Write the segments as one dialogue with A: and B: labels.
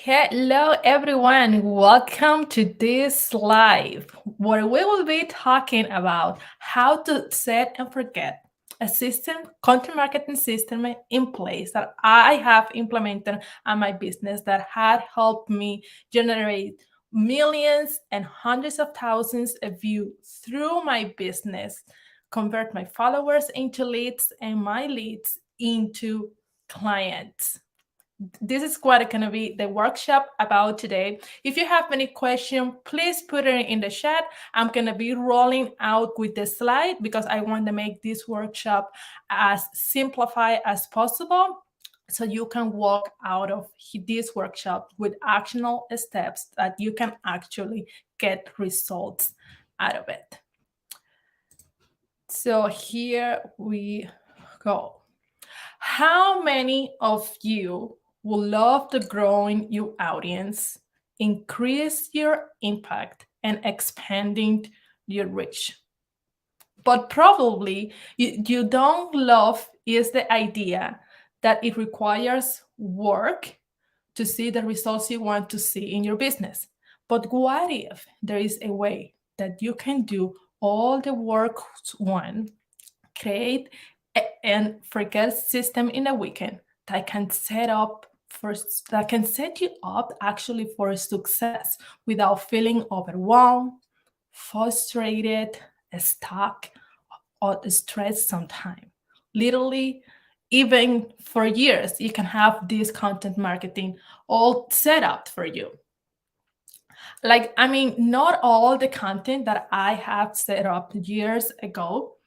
A: Hello, everyone. Welcome to this live where we will be talking about how to set and forget a system, content marketing system in place that I have implemented on my business that had helped me generate millions and hundreds of thousands of views through my business, convert my followers into leads and my leads into clients. This is what going to be the workshop about today. If you have any question, please put it in the chat. I'm going to be rolling out with the slide because I want to make this workshop as simplified as possible so you can walk out of this workshop with actionable steps that you can actually get results out of it. So here we go. How many of you would love to grow your audience, increase your impact, and expanding your reach? But probably you don't love is the idea that it requires work to see the results you want to see in your business. But what if there is a way that you can do all the work one, create and forget system in a weekend that can set you up actually for success without feeling overwhelmed, frustrated, stuck, or stressed sometimes. Literally, even for years, you can have this content marketing all set up for you. Not all the content that I have set up years ago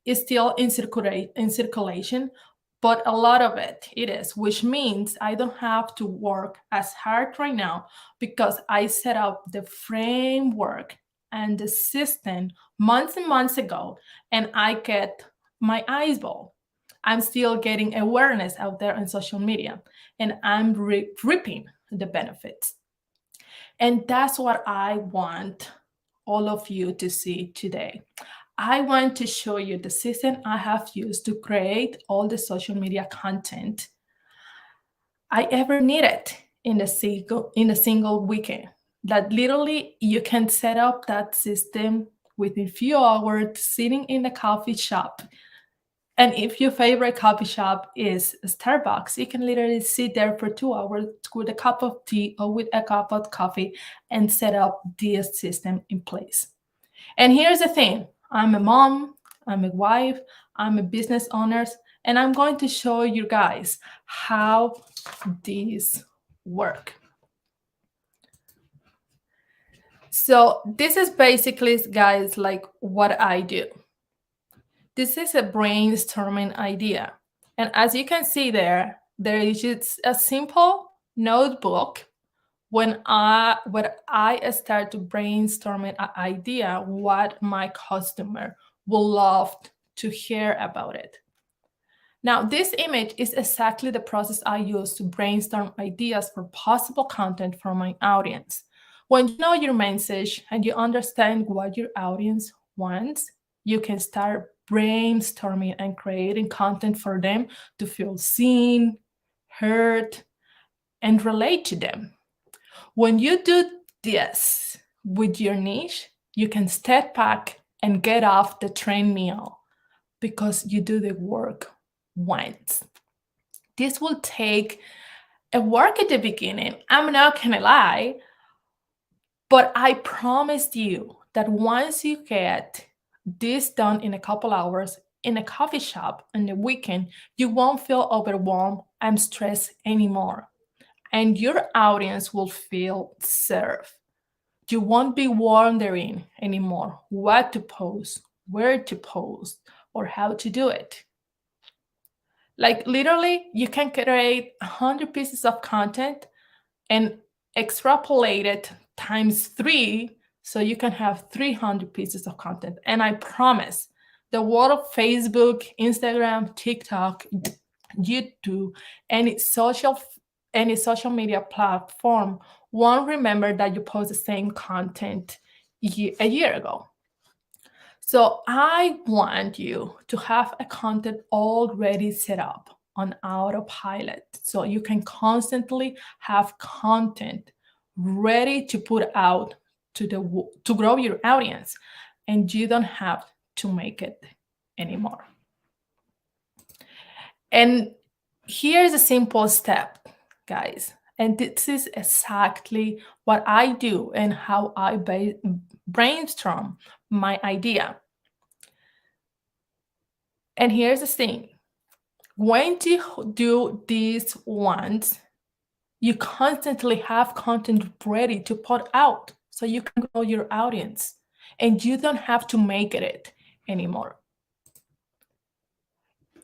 A: is still in circulation, but a lot of it is, which means I don't have to work as hard right now because I set up the framework and the system months and months ago, and I get my eyes ball. I'm still getting awareness out there on social media, and I'm reaping the benefits. And that's what I want all of you to see today. I want to show you the system I have used to create all the social media content I ever needed in a single weekend. That literally you can set up that system within a few hours sitting in a coffee shop. And if your favorite coffee shop is Starbucks, you can literally sit there for 2 hours with a cup of tea or with a cup of coffee and set up this system in place. And here's the thing, I'm a mom, I'm a wife, I'm a business owner, and I'm going to show you guys how these work. So this is basically, guys, like what I do. This is a brainstorming idea. And as you can see there is just a simple notebook when I start to brainstorm an idea, what my customer will love to hear about it. Now, this image is exactly the process I use to brainstorm ideas for possible content for my audience. When you know your message and you understand what your audience wants, you can start brainstorming and creating content for them to feel seen, heard, and relate to them. When you do this with your niche, you can step back and get off the treadmill because you do the work once. This will take a work at the beginning. I'm not gonna lie, but I promise you that once you get this done in a couple hours in a coffee shop on the weekend, you won't feel overwhelmed and stressed anymore. And your audience will feel served. You won't be wondering anymore what to post, where to post, or how to do it. Like literally, you can create 100 pieces of content and extrapolate it times 3 so you can have 300 pieces of content. And I promise the world of Facebook, Instagram, TikTok, YouTube, any social media platform won't remember that you post the same content a year ago. So I want you to have a content already set up on autopilot. So you can constantly have content ready to put out to grow your audience, and you don't have to make it anymore. And here's a simple step, guys. And this is exactly what I do and how I brainstorm my idea. And here's the thing. When you do this once, you constantly have content ready to put out so you can grow your audience and you don't have to make it anymore.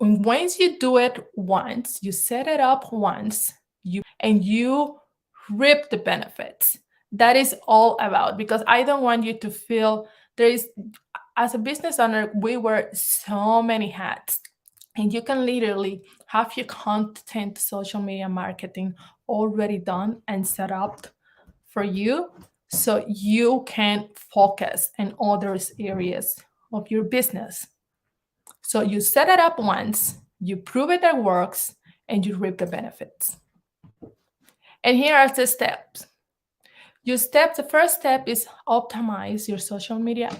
A: And once you do it once, you set it up once, you reap the benefits. That is all about, because I don't want you to feel there is, as a business owner, we wear so many hats. And you can literally have your content, social media marketing already done and set up for you so you can focus in other areas of your business. So you set it up once, you prove it that works, and you reap the benefits. And here are the steps. The first step is optimize your social media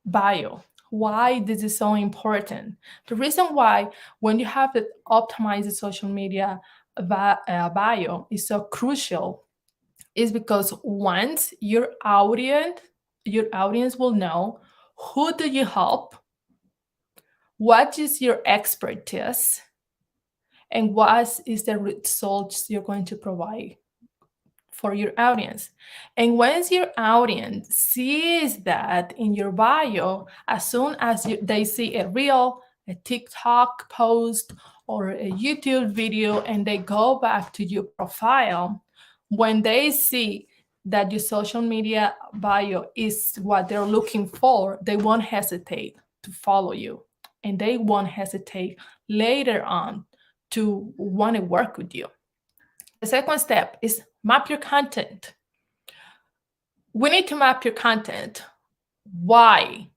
A: bio. Why this is so important? The reason why when you have to optimize the social media bio is so crucial is because once your audience will know who do you help, what is your expertise, and what is the results you're going to provide for your audience. And once your audience sees that in your bio, as soon as they see a reel, a TikTok post, or a YouTube video, and they go back to your profile, when they see that your social media bio is what they're looking for, they won't hesitate to follow you. And they won't hesitate later on to want to work with you. The second step is map your content. We need to map your content. Why?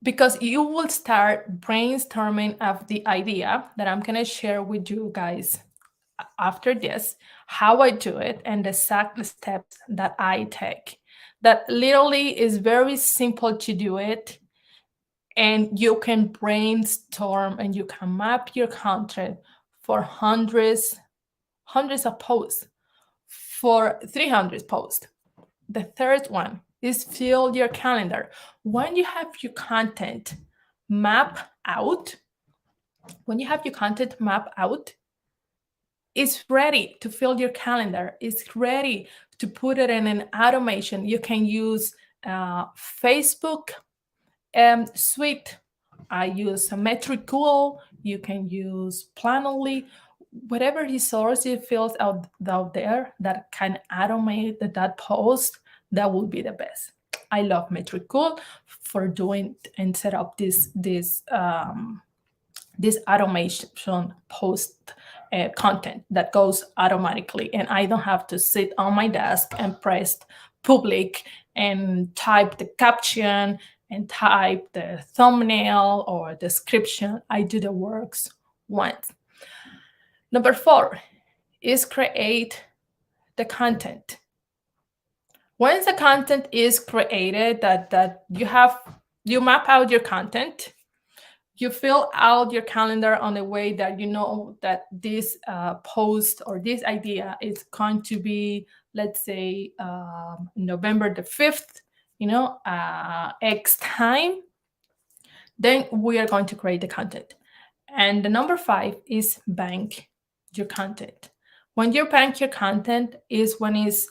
A: Because you will start brainstorming of the idea that I'm going to share with you guys after this, how I do it and the exact steps that I take. That literally is very simple to do it. And you can brainstorm and you can map your content for hundreds of posts, for 300 posts. The third one is fill your calendar. When you have your content map out, it's ready to fill your calendar. It's ready to put it in an automation. You can use Facebook suite. I use a Metricool. You can use Planoly. Whatever resource you feel out there that can automate that post, that will be the best. I love Metricool for doing and set up this automation post content that goes automatically, and I don't have to sit on my desk and press public and type the caption and type the thumbnail or description. I do the works once. Number 4 is create the content. Once the content is created, that you map out your content, you fill out your calendar on the way that you know that this post or this idea is going to be, let's say, November the 5th, X time, then we are going to create the content. And the number 5 is bank your content. When you bank your content is when it's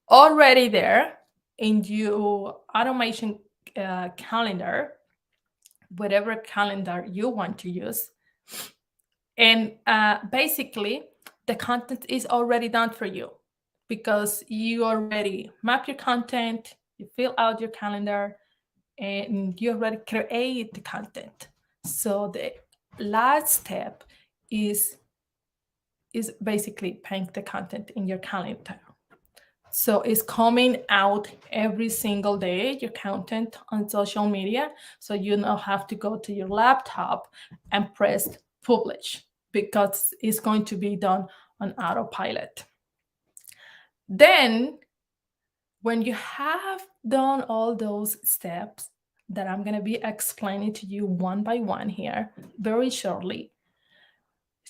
A: already there in your automation calendar, whatever calendar you want to use. And basically, the content is already done for you because you already map your content, you fill out your calendar, and you already create the content. So the last step is basically paint the content in your calendar. So it's coming out every single day, your content on social media. So you don't have to go to your laptop and press publish because it's going to be done on autopilot. Then, when you have done all those steps that I'm going to be explaining to you one by one here very shortly,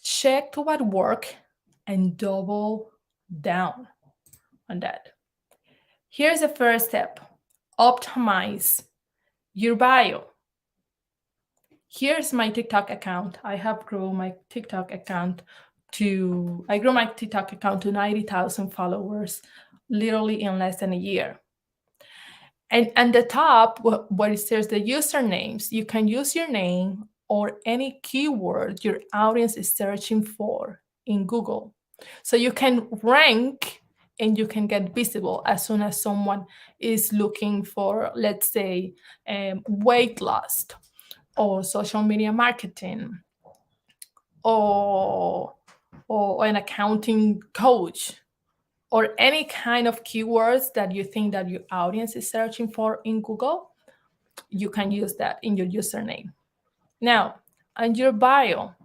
A: check what work and double down on that. Here's the first step: optimize your bio. Here's my TikTok account. I grew my TikTok account to 90,000 followers literally in less than a year. And the top, where it says the usernames, you can use your name or any keyword your audience is searching for in Google. So you can rank and you can get visible as soon as someone is looking for, let's say, weight loss or social media marketing or an accounting coach or any kind of keywords that you think that your audience is searching for in Google. You can use that in your username. Now, on your bio,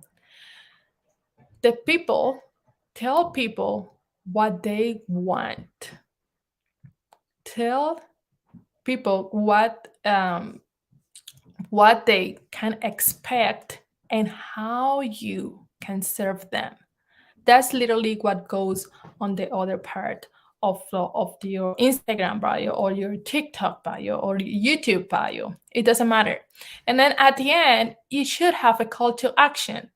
A: tell people what they want. Tell people what they can expect and how you can serve them. That's literally what goes on the other part of your Instagram bio or your TikTok bio or YouTube bio. It doesn't matter. And then at the end, you should have a call to action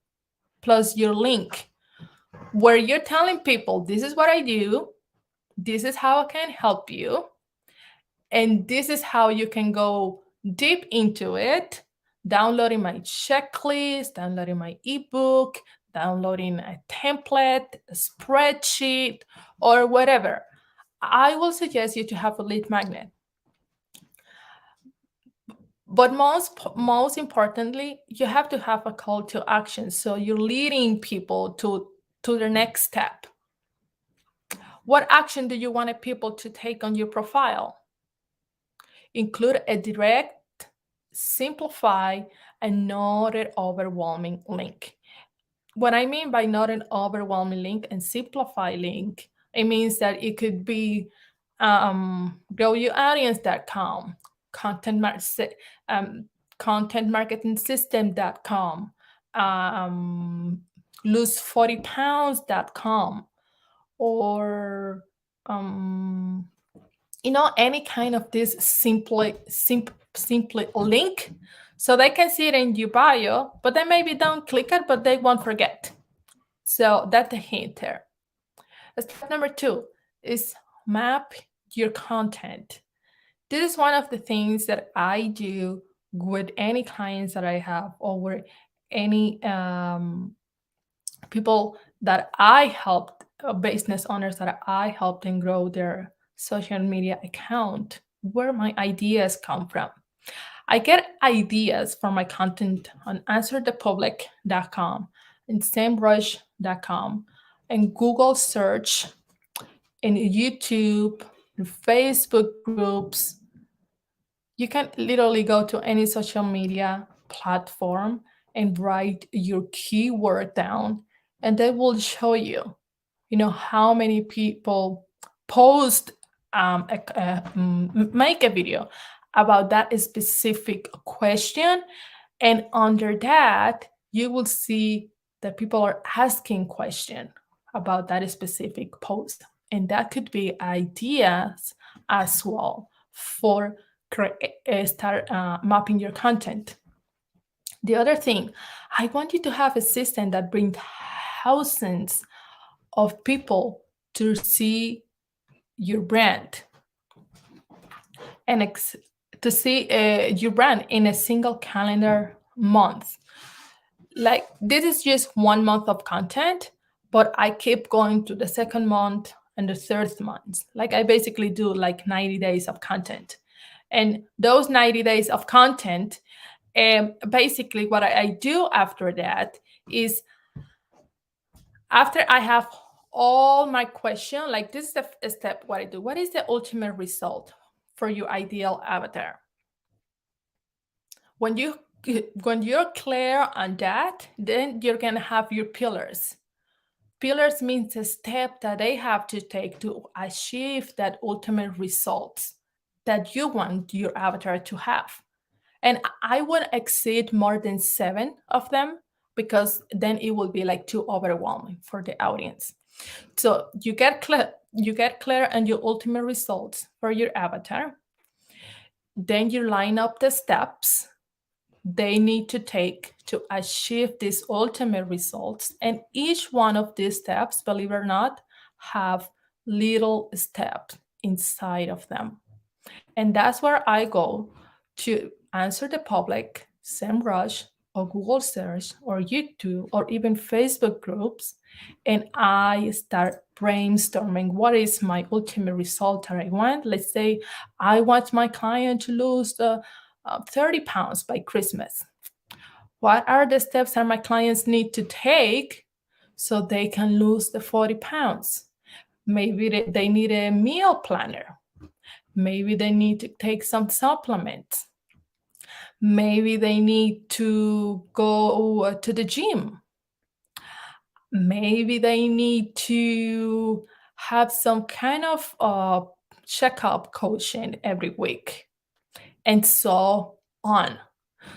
A: plus your link where you're telling people, this is what I do, this is how I can help you, and this is how you can go deep into it, downloading my checklist, downloading my ebook, downloading a template, a spreadsheet, or whatever. I will suggest you to have a lead magnet. But most importantly, you have to have a call to action. So you're leading people to the next step. What action do you want people to take on your profile? Include a direct, simplify, and not an overwhelming link. What I mean by not an overwhelming link and simplify link, it means that it could be growyouraudience.com, contentmarketingsystem.com, lose40pounds.com, or any kind of this simply link, so they can see it in your bio, but they maybe don't click it, but they won't forget. So that's a hint there. Step number 2 is map your content. This is one of the things that I do with any clients that I have, or any people that I helped, business owners that I helped and grow their social media account, where my ideas come from. I get ideas for my content on answerthepublic.com and samrush.com and Google search and YouTube and Facebook groups. You can literally go to any social media platform and write your keyword down, and they will show you, how many people post, make a video about that specific question. And under that, you will see that people are asking questions about that specific post. And that could be ideas as well for start mapping your content. The other thing, I want you to have a system that brings thousands of people to see your brand and to see your brand in a single calendar month. Like, this is just 1 month of content, but I keep going to the second month and the third month. Like, I basically do like 90 days of content. And those 90 days of content, basically what I do after that is, after I have all my question, like this is the step what I do. What is the ultimate result for your ideal avatar? When you're clear on that, then you're gonna have your pillars. Pillars means a step that they have to take to achieve that ultimate result that you want your avatar to have. And I would exceed more than 7 of them, because then it will be like too overwhelming for the audience. So you get clear on your ultimate results for your avatar. Then you line up the steps they need to take to achieve these ultimate results. And each one of these steps, believe it or not, have little steps inside of them. And that's where I go to answer the public, SEMrush, or Google search, or YouTube, or even Facebook groups. And I start brainstorming what is my ultimate result that I want. Let's say I want my client to lose 30 pounds by Christmas. What are the steps that my clients need to take so they can lose the 40 pounds? Maybe they need a meal planner. Maybe they need to take some supplements. Maybe they need to go to the gym. Maybe they need to have some kind of checkup coaching every week, and so on.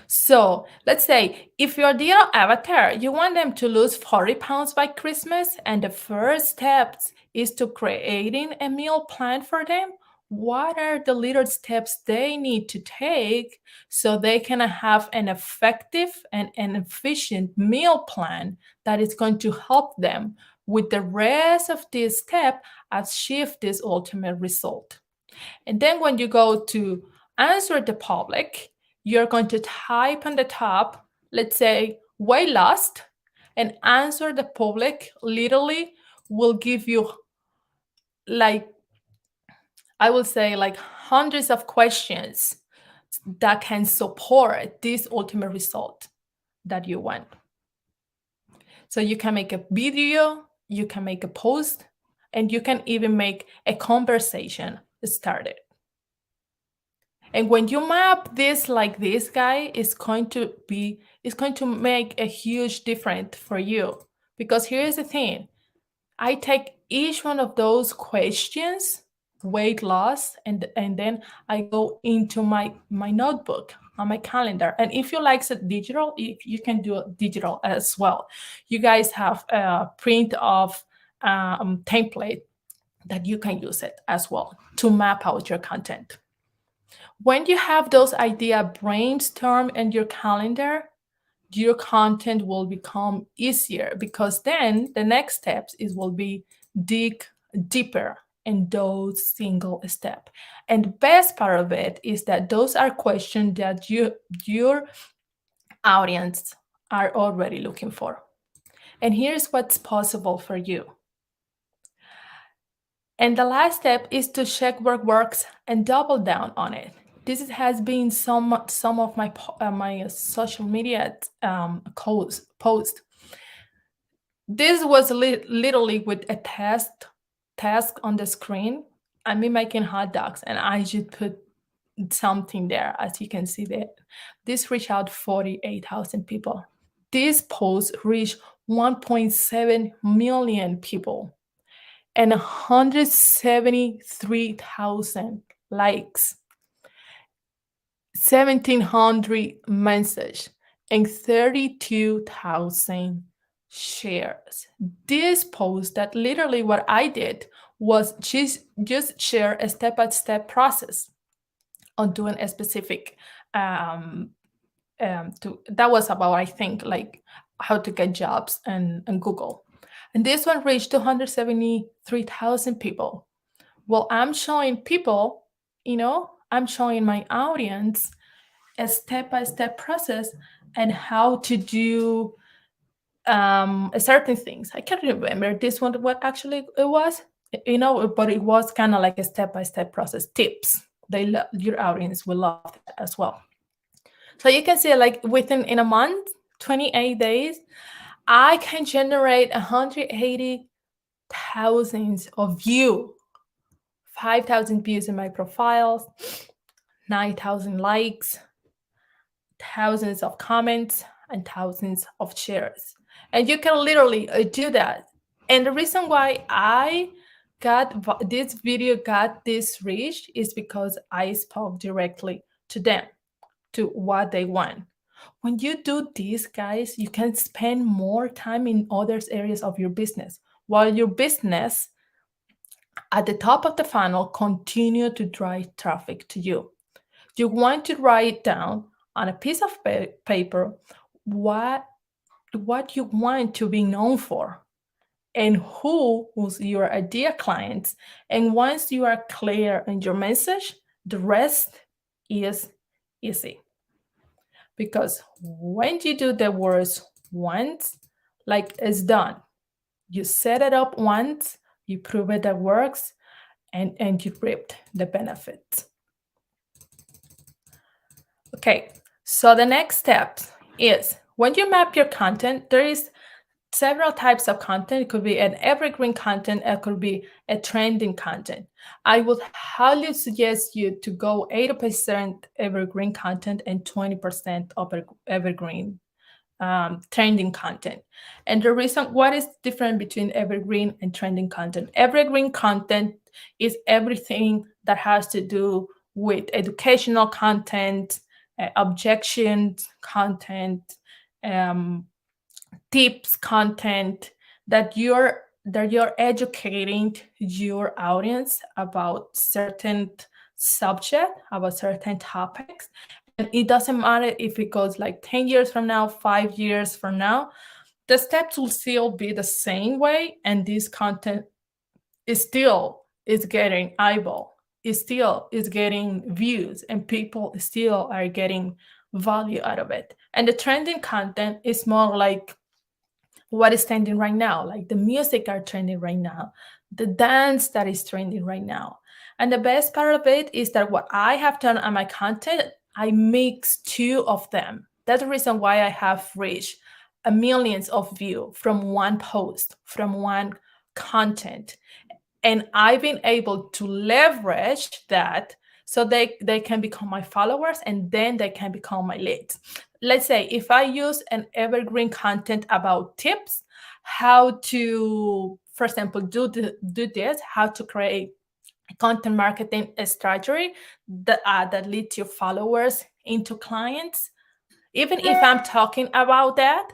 A: So let's say if your ideal avatar, you want them to lose 40 pounds by Christmas, and the first steps is to creating a meal plan for them. What are the little steps they need to take so they can have an effective and an efficient meal plan that is going to help them with the rest of this step achieve this ultimate result? And then when you go to answer the public, you're going to type on the top, let's say, weight loss, and answer the public literally will give you, like, I will say, like hundreds of questions that can support this ultimate result that you want. So you can make a video, you can make a post, and you can even make a conversation started. And when you map this like this, guy, it's going to make a huge difference for you. Because here's the thing. I take each one of those questions, weight loss, and then I go into my notebook on my calendar. And if you like it digital, you can do it digital as well. You guys have a print of template that you can use it as well to map out your content. When you have those ideas brainstorm in your calendar, your content will become easier, because then the next steps will be dig deeper in those single steps. And the best part of it is that those are questions that your audience are already looking for. And here's what's possible for you. And the last step is to check what works and double down on it. This has been some of my social media post. This was literally with a task on the screen. I'm making hot dogs, and I just put something there, as you can see there. This reached out 48,000 people. This post reached 1.7 million people and 173,000 likes, 1,700 messages, and 32,000 shares. This post, that literally what I did was just share a step-by-step process on doing a specific that was about, I think, like how to get jobs and Google. And this one reached 273,000 people. Well, I'm showing people, I'm showing my audience a step-by-step process and how to do certain things. I can't remember this one, what actually it was, but it was kind of like a step-by-step process, tips. Your audience will love that as well. So you can see, like, in a month, 28 days, I can generate thousands of views, 5,000 views in my profiles, 9,000 likes, thousands of comments, and thousands of shares. And you can literally do that. And the reason why this video got this reach is because I spoke directly to them, to what they want. When you do this, guys, you can spend more time in other areas of your business, while your business at the top of the funnel continue to drive traffic to you. You want to write down on a piece of paper what you want to be known for and who's your ideal clients. And once you are clear in your message, the rest is easy. Because when you do the words once, like it's done. You set it up once, you prove it that works, and you reaped the benefits. Okay, so the next step is when you map your content, there is several types of content. It could be an evergreen content, it could be a trending content. I would highly suggest you to go 80% evergreen content and 20% evergreen trending content. And the reason, what is different between evergreen and trending content? Evergreen content is everything that has to do with educational content, objections content, tips content, that you're educating your audience about certain subject, about certain topics. And it doesn't matter if it goes like 10 years from now, 5 years from now, the steps will still be the same way, and this content is getting eyeball, it still is getting views, and people still are getting value out of it. And the trending content is more like what is trending right now, like the music are trending right now, the dance that is trending right now. And the best part of it is that what I have done on my content, I mix two of them. That's the reason why I have reached millions of views from one post, from one content. And I've been able to leverage that so they can become my followers, and then they can become my leads. Let's say if I use an evergreen content about tips, how to, for example, do this, how to create a content marketing strategy that leads your followers into clients. Even if I'm talking about that,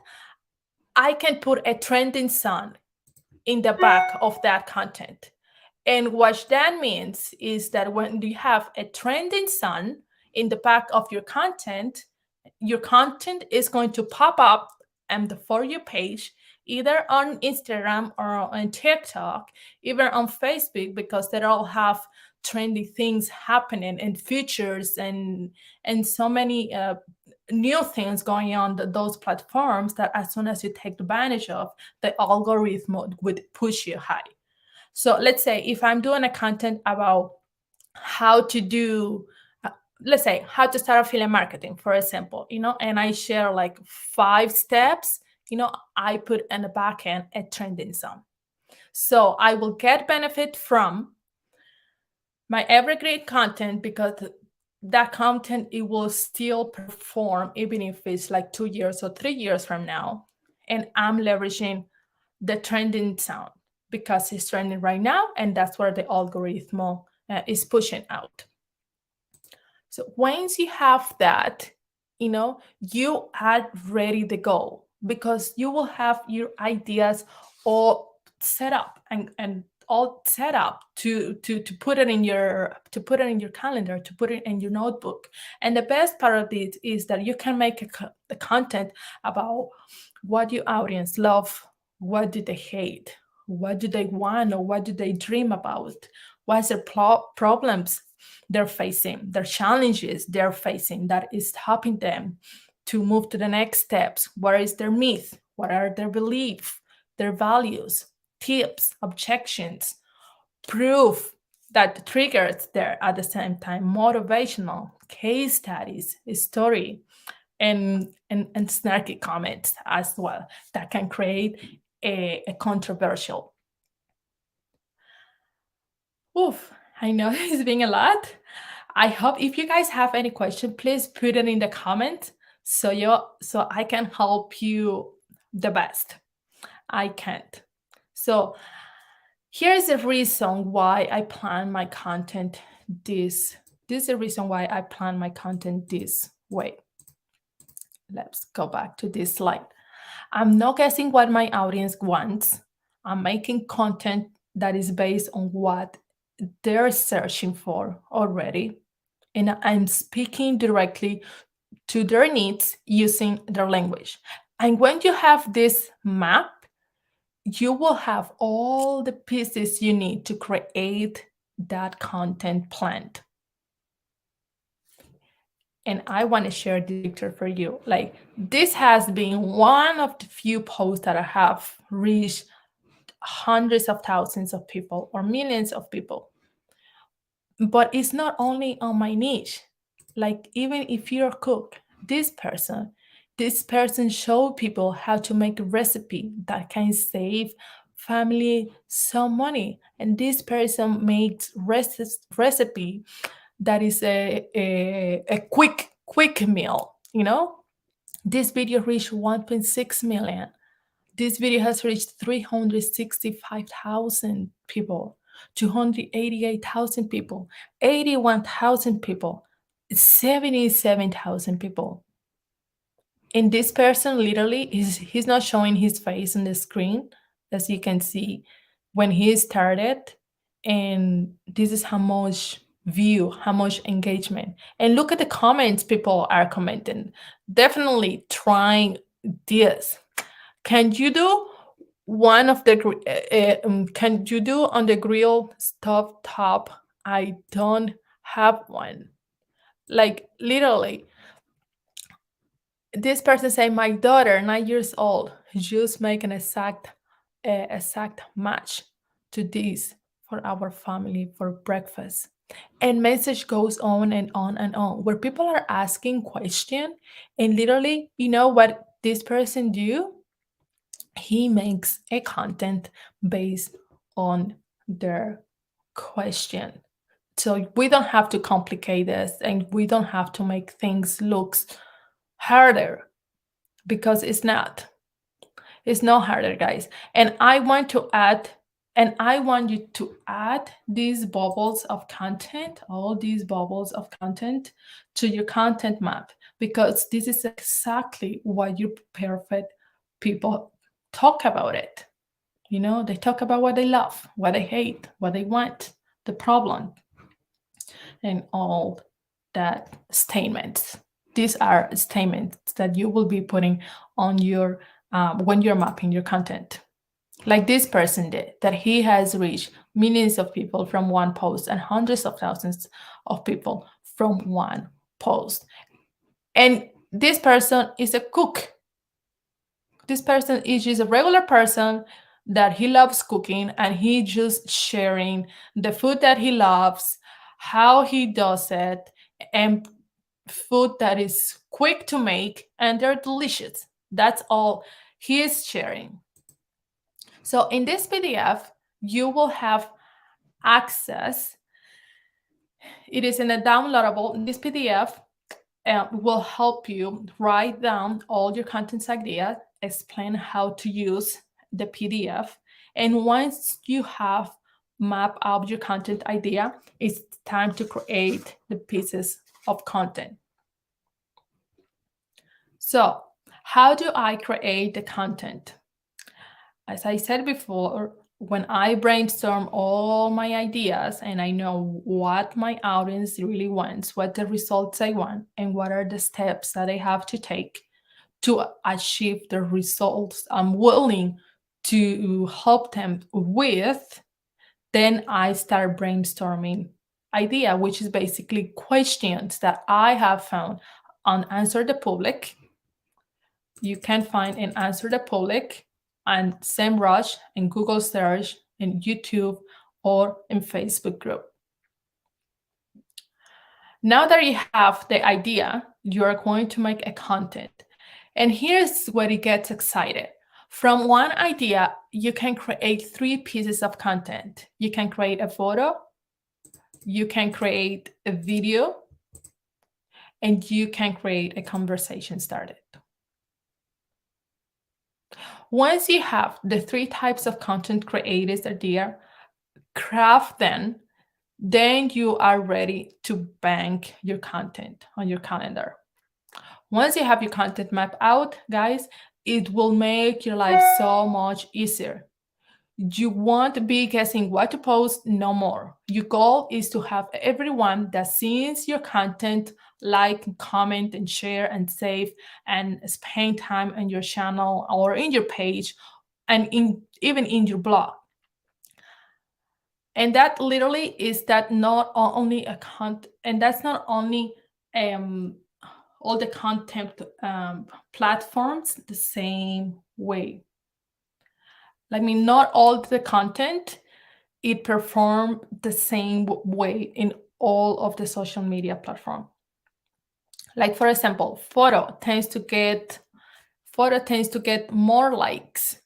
A: I can put a trending song in the back of that content. And what that means is that when you have a trending song in the back of your content is going to pop up on the For You page, either on Instagram or on TikTok, even on Facebook, because they all have trendy things happening and features and so many new things going on those platforms, that as soon as you take advantage of, the algorithm would push you high. So let's say if I'm doing a content about how to do, let's say how to start affiliate marketing, for example, and I share like 5 steps, I put in the back end a trending song. So I will get benefit from my evergreen content, because that content, it will still perform even if it's like 2 years or 3 years from now. And I'm leveraging the trending sound because it's trending right now, and that's where the algorithm is pushing out. So once you have that, you are ready to go, because you will have your ideas all set up and all set up to put it in your calendar, to put it in your notebook. And the best part of it is that you can make the content about what your audience love, what do they hate, what do they want, or what do they dream about, what's their problems they're facing, their challenges they're facing that is stopping them to move to the next steps. What is their myth? What are their beliefs, their values, tips, objections, proof that triggers there at the same time, motivational, case studies, story, and snarky comments as well that can create a controversial. Oof, I know it's been a lot. I hope if you guys have any question, please put it in the comment so I can help you the best I can't. So here's the reason why I plan my content this. This is the reason why I plan my content this way. Let's go back to this slide. I'm not guessing what my audience wants. I'm making content that is based on what they're searching for already. And I'm speaking directly to their needs using their language. And when you have this map, you will have all the pieces you need to create that content planned. And I want to share the picture for you. Like, this has been one of the few posts that I have reached hundreds of thousands of people or millions of people. But it's not only on my niche. Like, even if you're a cook, this person show people how to make a recipe that can save family some money. And this person makes recipe that is a quick meal, you know. This video reached 1.6 million. This video has reached 365,000 people, 288,000 people, 81,000 people, 77,000 people. And this person literally he's not showing his face on the screen, as you can see when he started. And this is how much view, how much engagement. And look at the comments people are commenting. Definitely trying this. Can you do one of the can you do on the grill stove top? I don't have one. Like, literally, this person say, my daughter, 9 years old, just make an exact match to this for our family for breakfast. And message goes on and on and on, where people are asking question. And literally, you know what this person do? He makes a content based on their question. So we don't have to complicate this, and we don't have to make things look harder, because it's not. It's not harder, guys. And I want you to add these bubbles of content, all these bubbles of content, to your content map, because this is exactly what you perfect people talk about it. You know, they talk about what they love, what they hate, what they want, the problem, and all that statements. These are statements that you will be putting on your when you're mapping your content. Like this person did, that he has reached millions of people from one post and hundreds of thousands of people from one post. And this person is a cook. This person is just a regular person that he loves cooking, and he just sharing the food that he loves, how he does it, and food that is quick to make and they're delicious. That's all he is sharing. So in this PDF, you will have access. It is in a downloadable. This PDF will help you write down all your content ideas, explain how to use the PDF. And once you have mapped out your content idea, it's time to create the pieces of content. So how do I create the content? As I said before, when I brainstorm all my ideas and I know what my audience really wants, what the results I want, and what are the steps that I have to take to achieve the results I'm willing to help them with, then I start brainstorming idea, which is basically questions that I have found on Answer the Public. You can find an Answer the Public and SEMrush in Google search, in YouTube, or in Facebook group. Now that you have the idea, you are going to make a content. And here's where it gets excited. From one idea, you can create 3 pieces of content. You can create a photo, you can create a video, and you can create a conversation started. Once you have the three types of content creators are there, craft them, then you are ready to bank your content on your calendar. Once you have your content map out, guys, it will make your life so much easier. You won't be guessing what to post no more. Your goal is to have everyone that sees your content like, comment, and share and save and spend time on your channel or in your page and even in your blog. And that literally is that not only a content, and that's not only um, all the content platforms the same way. I mean, not all the content it perform the same way in all of the social media platform. Like for example, photo tends to get more likes.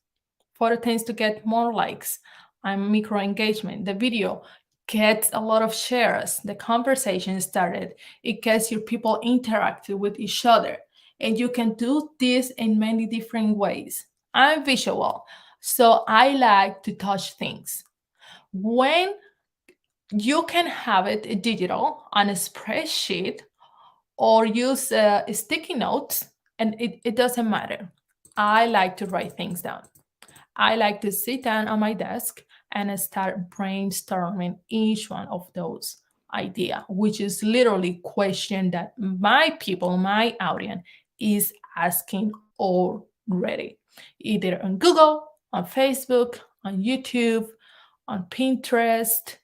A: Photo tends to get more likes and micro engagement. The video gets a lot of shares. The conversation started. It gets your people interacting with each other. And you can do this in many different ways. I'm visual, so I like to touch things. When you can have it digital on a spreadsheet or use sticky notes, and it doesn't matter. I like to write things down. I like to sit down on my desk and start brainstorming each one of those idea, which is literally question that my people, my audience is asking already, either on Google, on Facebook, on YouTube, on Pinterest,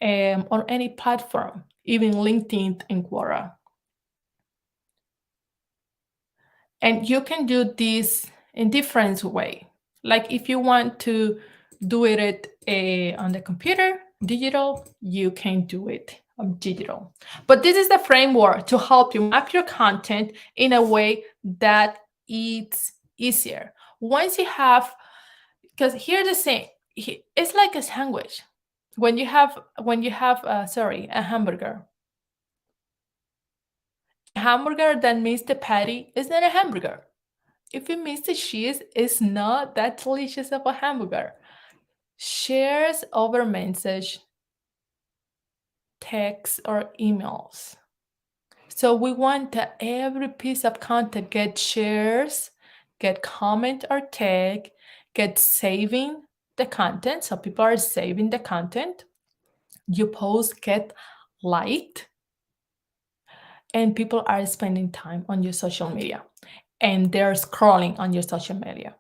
A: on any platform, even LinkedIn and Quora. And you can do this in different way. Like if you want to do it on the computer, digital, you can do it digital. But this is the framework to help you map your content in a way that it's easier. Once you have, because here's the thing, it's like a sandwich. When you have a hamburger, that means the patty is not a hamburger. If it means the cheese, it's not that delicious of a hamburger. Shares over message, text, or emails. So we want that every piece of content get shares, get comment or tag, get saving the content. So people are saving the content. You post get liked, and people are spending time on your social media, and they're scrolling on your social media.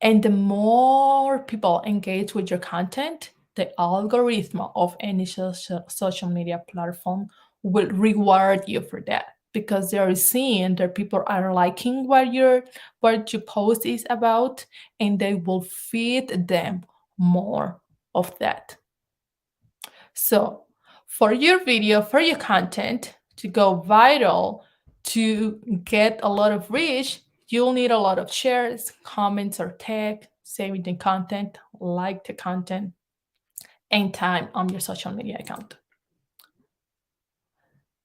A: And the more people engage with your content, the algorithm of any social media platform will reward you for that, because they're seeing that people are liking what your post is about, and they will feed them more of that. So for your video, for your content to go viral, to get a lot of reach, you'll need a lot of shares, comments, or tag, saving the content, like the content, and time on your social media account.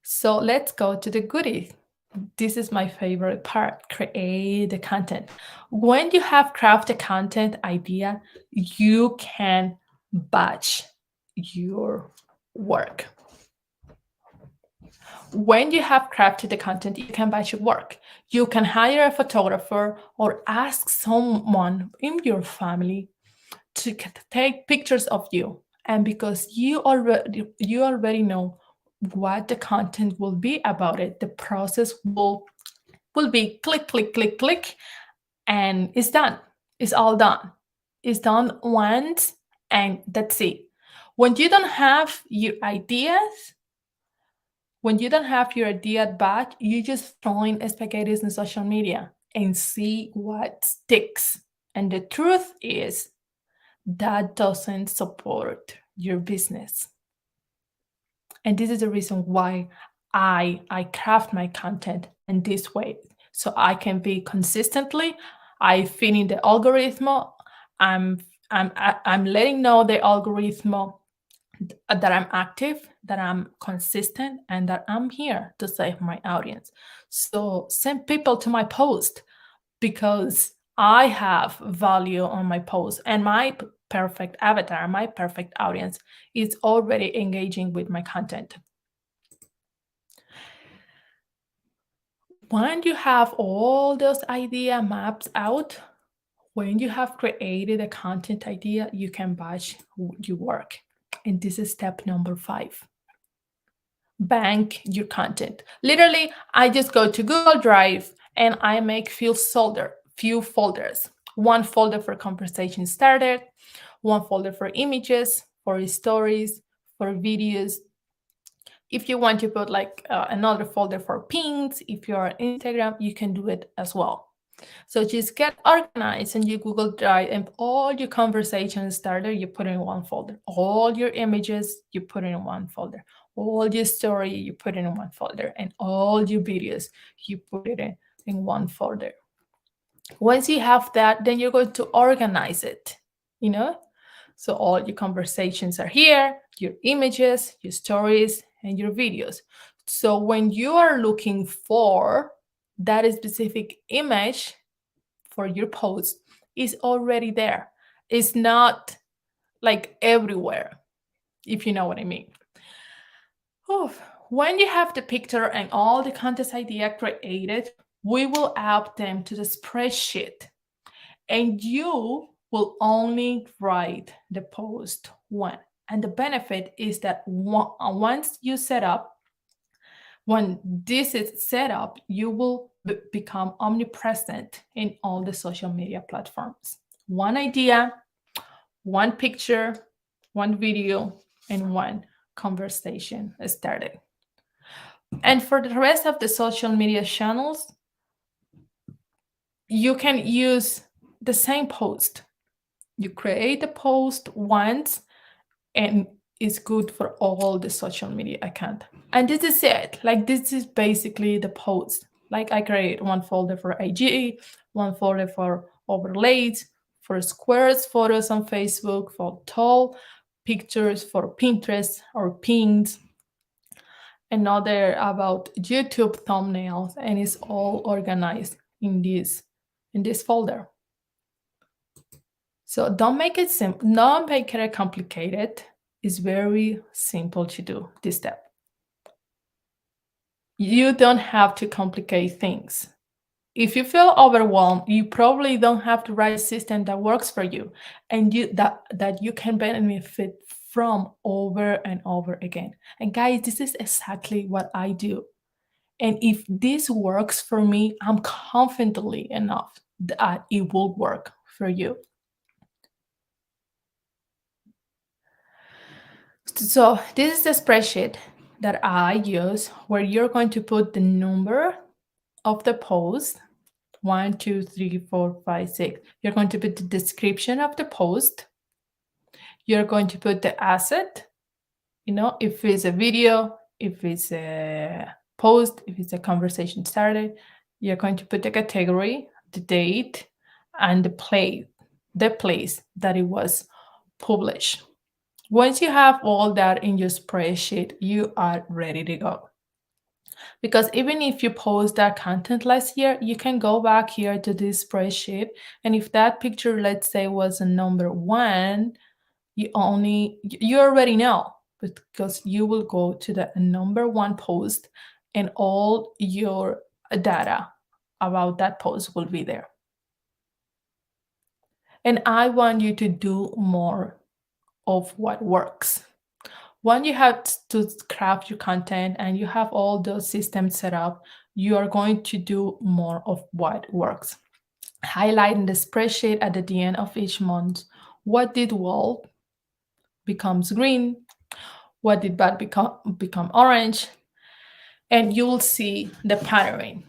A: So let's go to the goodies. This is my favorite part, create the content. When you have crafted content idea, you can batch your work. When you have crafted the content, you can batch your work. You can hire a photographer or ask someone in your family to take pictures of you. And because you already know what the content will be about it, the process will be click, click, click, click, and it's done. It's all done. It's done once, and that's it. When you don't have your ideas, batch, you just throwing spaghettis in social media and see what sticks. And the truth is that doesn't support your business. And this is the reason why I craft my content in this way, so I can be consistently. I fit in the algorithm. I'm letting know the algorithm that I'm active, that I'm consistent, and that I'm here to save my audience. So send people to my post because I have value on my post, and my perfect avatar, my perfect audience is already engaging with my content. When you have all those idea maps out, when you have created a content idea, you can batch your work. And this is step number 5. Bank your content. Literally, I just go to Google Drive and I make few folders. One folder for conversation started, one folder for images, for stories, for videos. If you want to put like another folder for pins, if you're on Instagram, you can do it as well. So just get organized in your Google Drive, and all your conversation starter, you put in one folder. All your images, you put in one folder. All your story, you put in one folder. And all your videos, you put it in one folder. Once you have that, then you're going to organize it, you know? So all your conversations are here, your images, your stories, and your videos. So when you are looking for that specific image for your post, is already there. It's not like everywhere, if you know what I mean. Oof. When you have the picture and all the contest idea created, we will add them to the spreadsheet, and you will only write the post one. And the benefit is that once you set up, when this is set up, you will become omnipresent in all the social media platforms. One idea, one picture, one video, and one conversation started. And for the rest of the social media channels, you can use the same post. You create a post once and it's good for all the social media account. And this is it. Like this is basically the post. Like I create one folder for IG, one folder for overlays, for squares photos on Facebook, for tall pictures for Pinterest or pins, another about YouTube thumbnails, and it's all organized in this folder. So don't make it simple, don't make it complicated. It's very simple to do this step. You don't have to complicate things. If you feel overwhelmed, you probably don't have the right system that works for you and that you can benefit from over and over again. And guys, this is exactly what I do. And if this works for me, I'm confidently enough that it will work for you. So this is the spreadsheet that I use where you're going to put the number of the post 1, 2, 3, 4, 5, 6. You're going to put the description of the post. You're going to put the asset, if it's a video, if it's a post, if it's a conversation started. You're going to put the category, the date, and the place that it was published. Once you have all that in your spreadsheet, you are ready to go. Because even if you post that content last year, you can go back here to this spreadsheet. And if that picture, let's say, was a number 1, you already know, because you will go to the number 1 post and all your data about that post will be there. And I want you to do more of what works. When you have to craft your content and you have all those systems set up, you are going to do more of what works. Highlight in the spreadsheet at the end of each month what did well becomes green, what did bad become orange, and you'll see the pattern.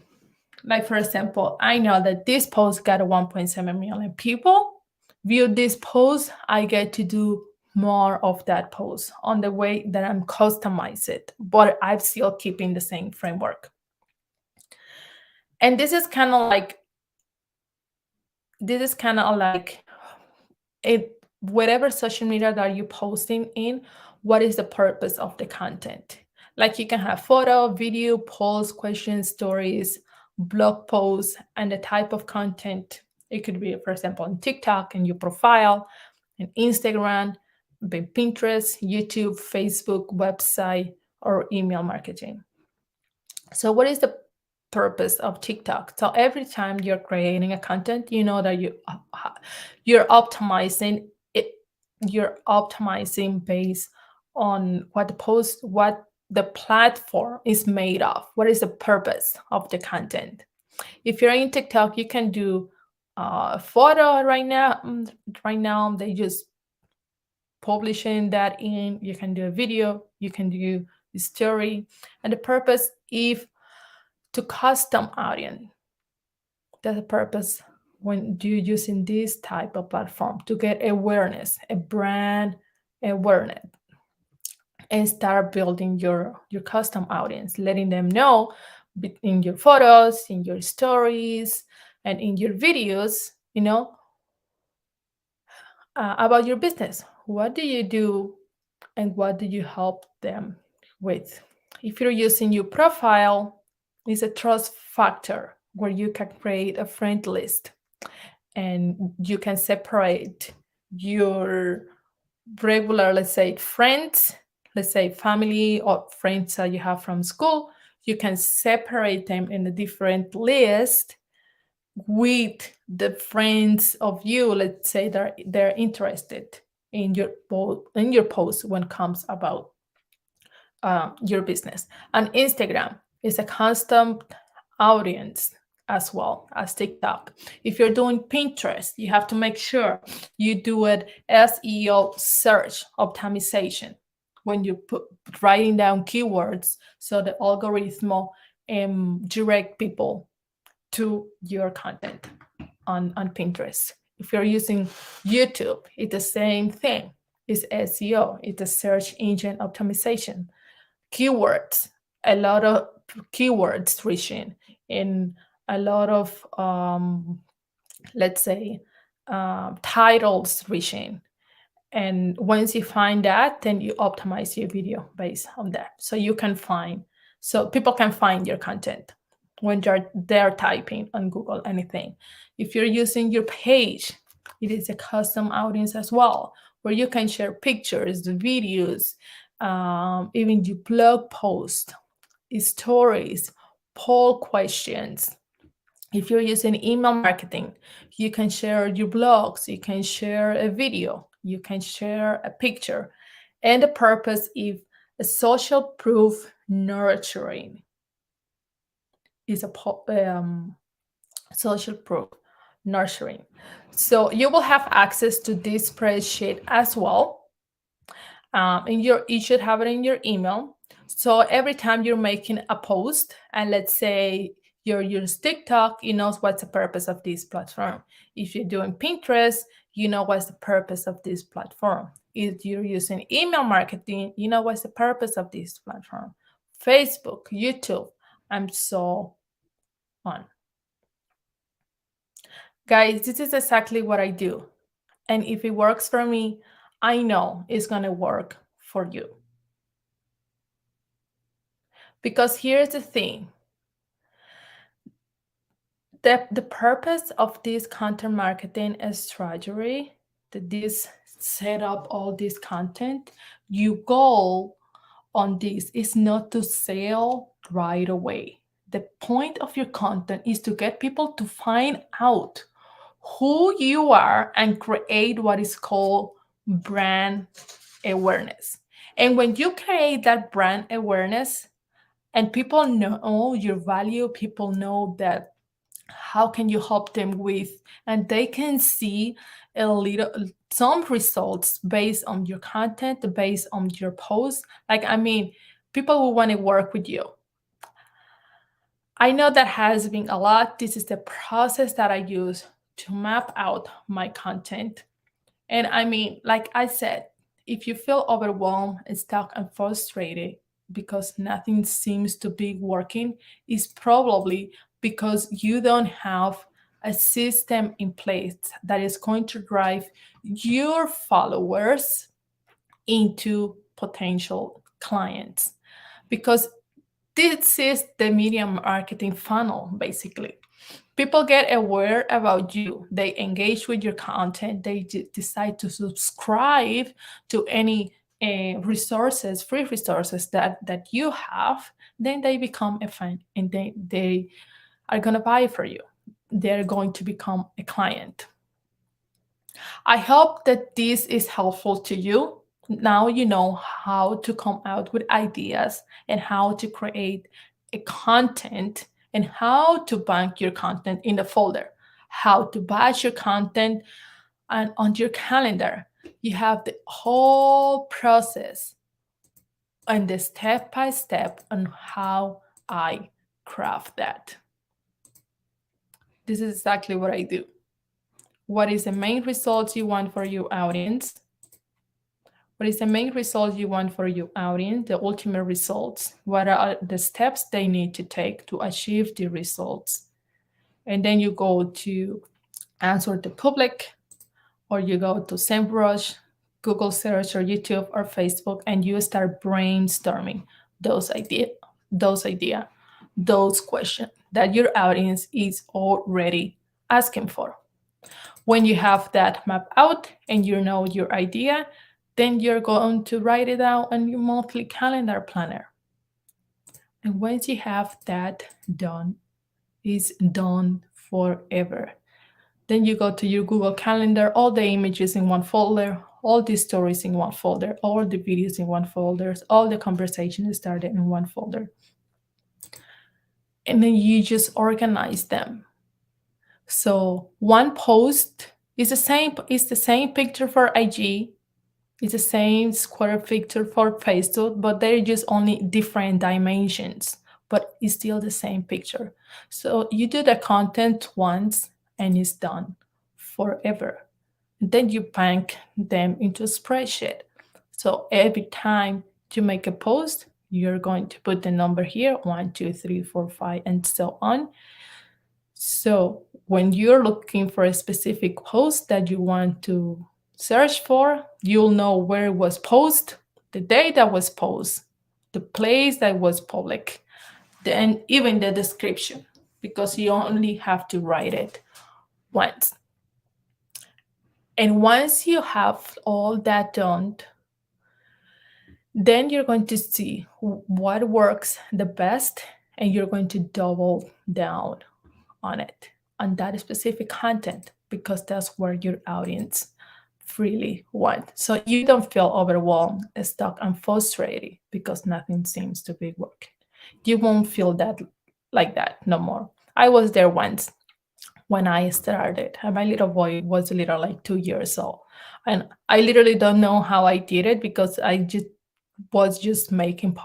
A: Like for example, I know that this post got 1.7 million people viewed this post. I get to do more of that post on the way that I'm customize it, but I'm still keeping the same framework. And this is kind of like it, whatever social media that you're posting in, what is the purpose of the content. Like you can have photo, video, polls, questions, stories, blog posts, and the type of content. It could be, for example, on TikTok and your profile, and Instagram, Pinterest, YouTube, Facebook, website, or email marketing. So what is the purpose of TikTok? So every time you're creating a content, you know that you're optimizing it. You're optimizing based on what the platform is made of. What is the purpose of the content? If you're in TikTok, you can do a photo right now. Right now, they just publishing that in. You can do a video. You can do a story, and the purpose if to custom audience. That's the purpose when you're using this type of platform to get awareness, a brand awareness, and start building your custom audience, letting them know in your photos, in your stories, and in your videos, about your business. What do you do and what do you help them with? If you're using your profile, it's a trust factor where you can create a friend list and you can separate your regular, let's say, friends, let's say family or friends that you have from school. You can separate them in a different list with the friends of you, let's say they're interested in your post when it comes about your business. And Instagram is a constant audience as well as TikTok. If you're doing Pinterest, you have to make sure you do it SEO search optimization when you put writing down keywords so the algorithm direct people to your content on Pinterest. If you're using YouTube, it's the same thing. It's SEO, it's a search engine optimization. Keywords, a lot of keywords reaching in a lot of, let's say, titles reaching. And once you find that, then you optimize your video based on that. So people can find your content when they're typing on Google anything. If you're using your page, it is a custom audience as well, where you can share pictures, videos, even your blog post, stories, poll questions. If you're using email marketing, you can share your blogs, you can share a video, you can share a picture. And the purpose is a social proof nurturing is a social proof nurturing. So you will have access to this spreadsheet as well. You should have it in your email. So every time you're making a post, and let's say you're using TikTok, you know what's the purpose of this platform. If you're doing Pinterest, you know what's the purpose of this platform. If you're using email marketing, you know what's the purpose of this platform. Facebook, YouTube, and so on. Guys, this is exactly what I do. And if it works for me, I know it's going to work for you. Because here's the thing. The purpose of this content marketing strategy, that this set up all this content, your goal on this is not to sell right away. The point of your content is to get people to find out who you are and create what is called brand awareness. And when you create that brand awareness and people know your value, people know that how can you help them with, and they can see some results based on your content, based on your posts. People will want to work with you. I know that has been a lot. This is the process that I use to map out my content. And like I said, if you feel overwhelmed and stuck and frustrated because nothing seems to be working, it's probably because you don't have a system in place that is going to drive your followers into potential clients, because this is the media marketing funnel, basically. People get aware about you, they engage with your content, they decide to subscribe to any resources, free resources that you have, then they become a fan, and they are going to buy for you. They're going to become a client. I hope that this is helpful to you. Now you know how to come out with ideas and how to create a content and how to bank your content in the folder, how to batch your content and on your calendar. You have the whole process and the step by step on how I craft that. This is exactly what I do. What is the main results you want for your audience? What is the main result you want for your audience? The ultimate results. What are the steps they need to take to achieve the results? And then you go to answer the public, or you go to SEMrush, Google search, or YouTube, or Facebook, and you start brainstorming those questions that your audience is already asking for. When you have that map out and you know your idea, then you're going to write it out on your monthly calendar planner. And once you have that done, it's done forever. Then you go to your Google Calendar, all the images in one folder, all the stories in one folder, all the videos in one folder, all the conversations started in one folder. And then you just organize them. So one post is the same picture for IG, it's the same square picture for Facebook, but they're just only different dimensions, but it's still the same picture. So you do the content once and it's done forever. And then you bank them into a spreadsheet. So every time you make a post, you're going to put the number here, 1, 2, 3, 4, 5, and so on. So when you're looking for a specific post that you want to search for, you'll know where it was posted, the day that was posted, the place that was public, and even the description, because you only have to write it once. And once you have all that done, then you're going to see what works the best, and you're going to double down on it, on that specific content, because that's where your audience really want. So you don't feel overwhelmed, stuck, and frustrated because nothing seems to be working. You won't feel that like that no more. I was there once when I started, and my little boy was little, like 2 years old. And I literally don't know how I did it, because I was just making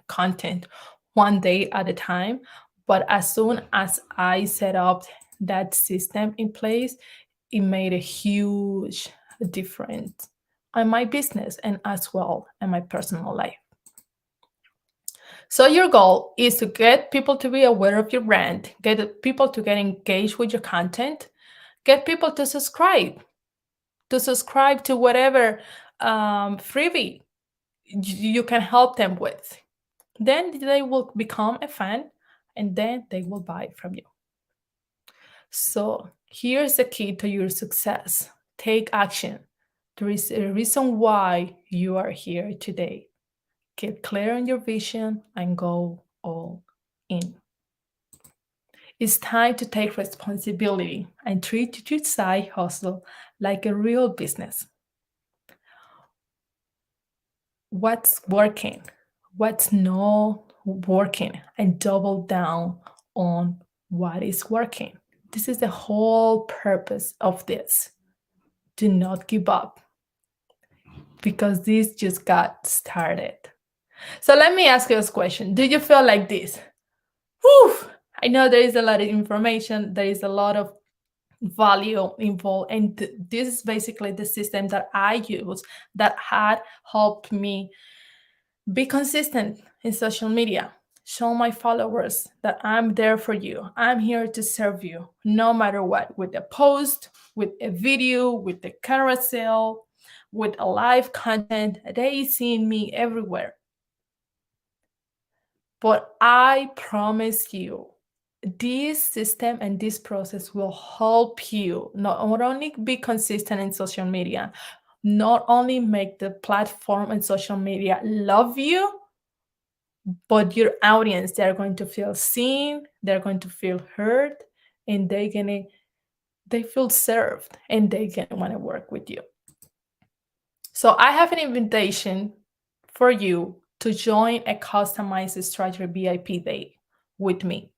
A: content one day at a time. But as soon as I set up that system in place, it made a huge difference on my business and as well in my personal life. So your goal is to get people to be aware of your brand, get people to get engaged with your content, get people to subscribe to whatever freebie you can help them with. Then they will become a fan, and then they will buy from you. So here's the key to your success. Take action. There is a reason why you are here today. Get clear on your vision and go all in. It's time to take responsibility and treat your side hustle like a real business. What's working? What's not working? And double down on what is working. This is the whole purpose of this. Do not give up, because this just got started. So let me ask you this question. Do you feel like this? Whew, I know there is a lot of information, there is a lot of value involved, and this is basically the system that I use that had helped me be consistent in social media. Show my followers that I'm there for you. I'm here to serve you no matter what, with a post, with a video, with a carousel, with a live content. They see me everywhere. But I promise you, this system and this process will help you not only be consistent in social media, not only make the platform and social media love you, but your audience, they're going to feel seen, they're going to feel heard, and they feel served, and they gonna want to work with you. So I have an invitation for you to join a customized strategy VIP day with me.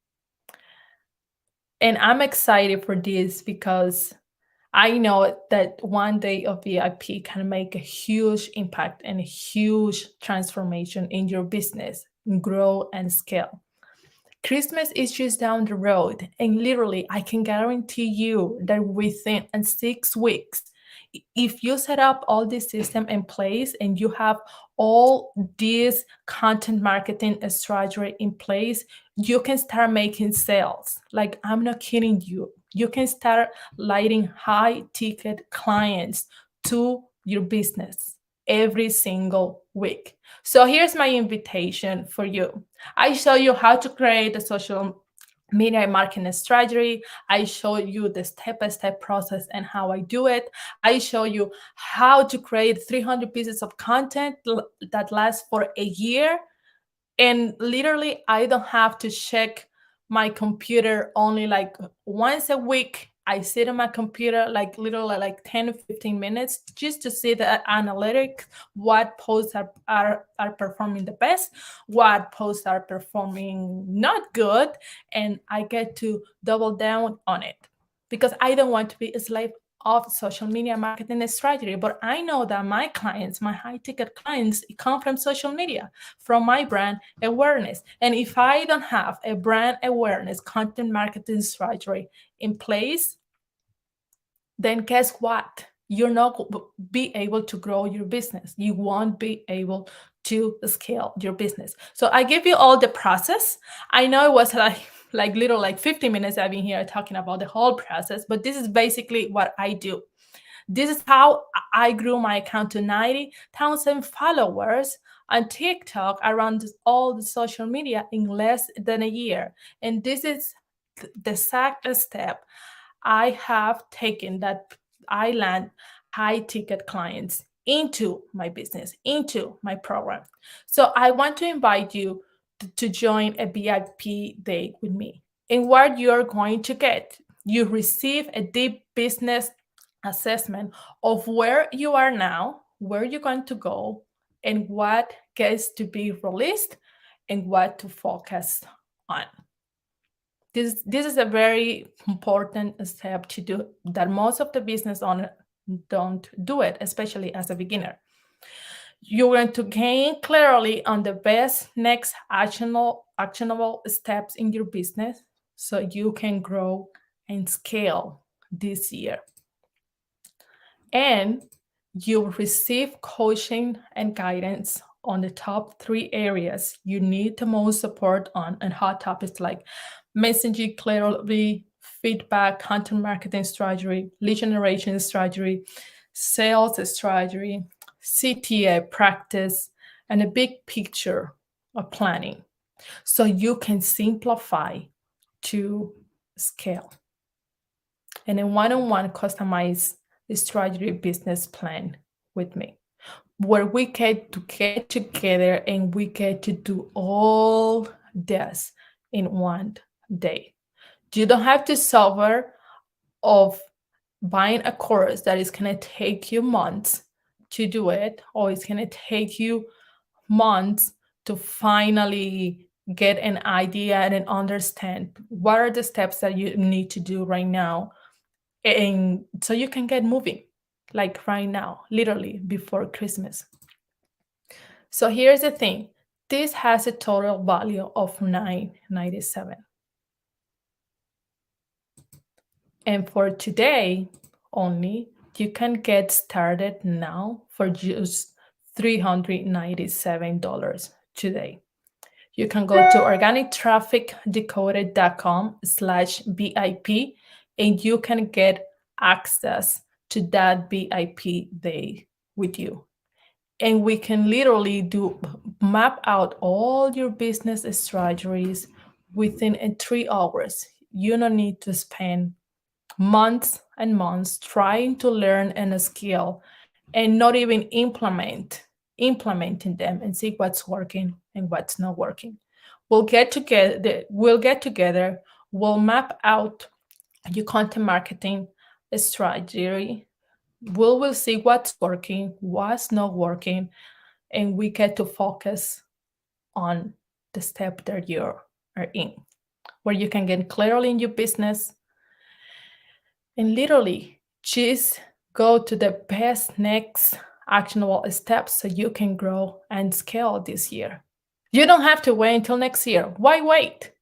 A: And I'm excited for this because I know that one day of VIP can make a huge impact and a huge transformation in your business, grow and scale. Christmas is just down the road, and literally, I can guarantee you that within 6 weeks, if you set up all this system in place and you have all this content marketing strategy in place, you can start making sales. Like, I'm not kidding you. You can start lighting high ticket clients to your business every single week. So here's my invitation for you. I show you how to create a social media marketing strategy. I show you the step-by-step process and how I do it. I show you how to create 300 pieces of content that lasts for a year. And literally, I don't have to check my computer only like once a week. I sit on my computer like literally like 10 to 15 minutes just to see the analytics, what posts are performing the best, what posts are performing not good, and I get to double down on it because I don't want to be a slave of social media marketing strategy. But I know that my clients, my high ticket clients, come from social media, from my brand awareness. And if I don't have a brand awareness content marketing strategy in place, then guess what? You're not be able to grow your business. You won't be able to scale your business. So I give you all the process. I know it was like little like 50 minutes I've been here talking about the whole process, but this is basically what I do. This is how I grew my account to 90,000 followers on TikTok, around all the social media in less than a year. And this is the exact step I have taken that I land high ticket clients into my business, into my program. So I want to invite you to join a VIP day with me. And what you're going to get, you receive a deep business assessment of where you are now, where you're going to go, and what gets to be released and what to focus on. This is a very important step to do that most of the business owners don't do it, especially as a beginner. You're going to gain clarity on the best next actionable steps in your business so you can grow and scale this year. And you'll receive coaching and guidance on the top 3 areas you need the most support on, and hot topics like messaging clarity, feedback, content marketing strategy, lead generation strategy, sales strategy, CTA practice, and a big picture of planning so you can simplify to scale. And a one-on-one customized strategy business plan with me, where we get to get together and we get to do all this in one day. You don't have to suffer of buying a course that is going to take you months to do it, or it's going to take you months to finally get an idea and understand what are the steps that you need to do right now, and so you can get moving like right now, literally before Christmas. So here's the thing, this has a total value of $997, and for today only, you can get started now for just $397 today. You can go to organictrafficdecoded.com/VIP and you can get access to that VIP day with you. And we can literally do map out all your business strategies within 3 hours. You don't need to spend months and months trying to learn and skill and not even implementing them and see what's working and what's not working. We'll get together, we'll map out your content marketing strategy. We'll see what's working, what's not working, and we get to focus on the step that you are in, where you can get clearly in your business and literally just go to the best next actionable steps so you can grow and scale this year. You don't have to wait until next year. Why wait?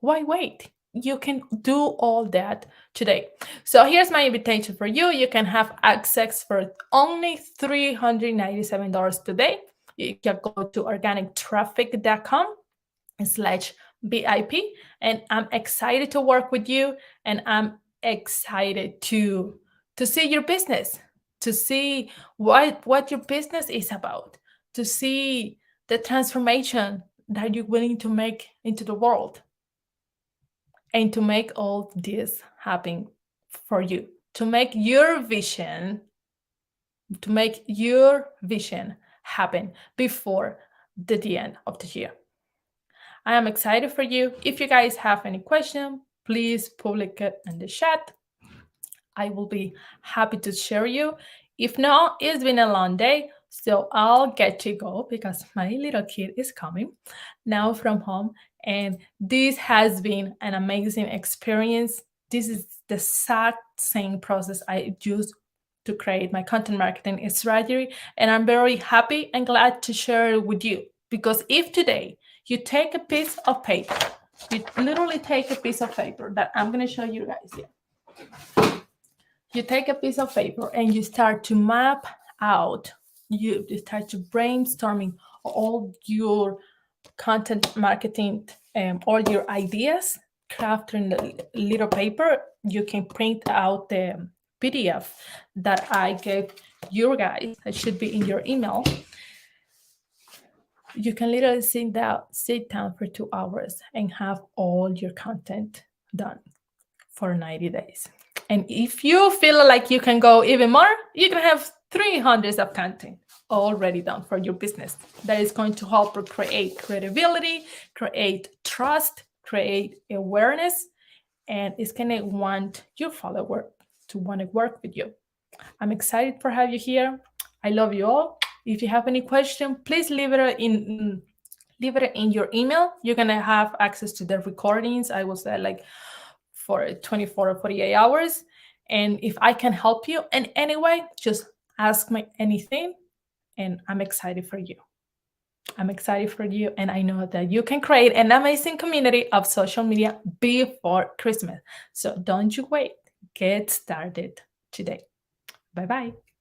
A: Why wait? You can do all that today. So here's my invitation for you. You can have access for only $397 today. You can go to organictraffic.com/BIP. And I'm excited to work with you. And I'm excited to see your business, to see what your business is about, to see the transformation that you're willing to make into the world, and to make all this happen for you, to make your vision happen before the end of the year. I am excited for you. If you guys have any question, please public it in the chat. I will be happy to share you. If not, it's been a long day, so I'll get to go because my little kid is coming now from home. And this has been an amazing experience. This is the exact same process I use to create my content marketing strategy. And I'm very happy and glad to share it with you. Because if today you take a piece of paper, you literally take a piece of paper that I'm going to show you guys here. You take a piece of paper and you start to map out, you start to brainstorming all your content marketing, all your ideas, craft in the little paper. You can print out the PDF that I gave you guys. It should be in your email. You can literally sit down for 2 hours and have all your content done for 90 days. And if you feel like you can go even more, you can have 300 of content already done for your business. That is going to help you create credibility, create trust, create awareness, and it's going to want your follower to want to work with you. I'm excited for have you here. I love you all. If you have any question, please leave it in your email. You're going to have access to the recordings. I will say like for 24 or 48 hours. And if I can help you in any way, just ask me anything. And I'm excited for you. I'm excited for you. And I know that you can create an amazing community of social media before Christmas. So don't you wait. Get started today. Bye-bye.